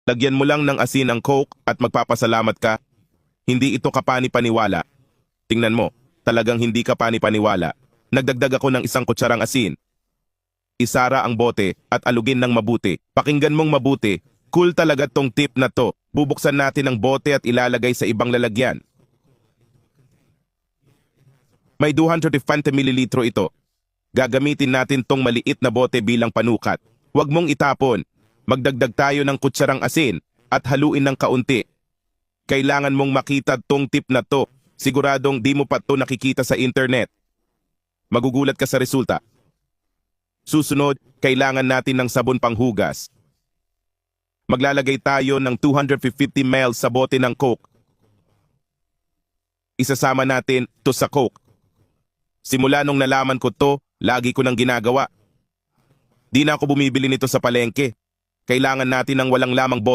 Lagyan mo lang ng asin ang Coke at magpapasalamat ka. Hindi ito kapani-paniwala. Tingnan mo, talagang hindi kapani-paniwala. Nagdagdag ako ng isang kutsarang asin. Isara ang bote at alugin ng mabuti. Pakinggan mong mabuti. Cool talaga tong tip na to. Bubuksan natin ang bote at ilalagay sa ibang lalagyan. May 250 ml ito. Gagamitin natin tong maliit na bote bilang panukat. Huwag mong itapon. Magdagdag tayo ng kutsarang asin at haluin ng kaunti. Kailangan mong makita tong tip na to. Siguradong di mo pa to nakikita sa internet. Magugulat ka sa resulta. Susunod, kailangan natin ng sabon panghugas. Maglalagay tayo ng 250 ml sa bote ng Coke. Isasama natin to sa Coke. Simula nung nalaman ko to, lagi ko nang ginagawa. Di na ako bumibili nito sa palengke. Kailangan natin ng walang lamang bote.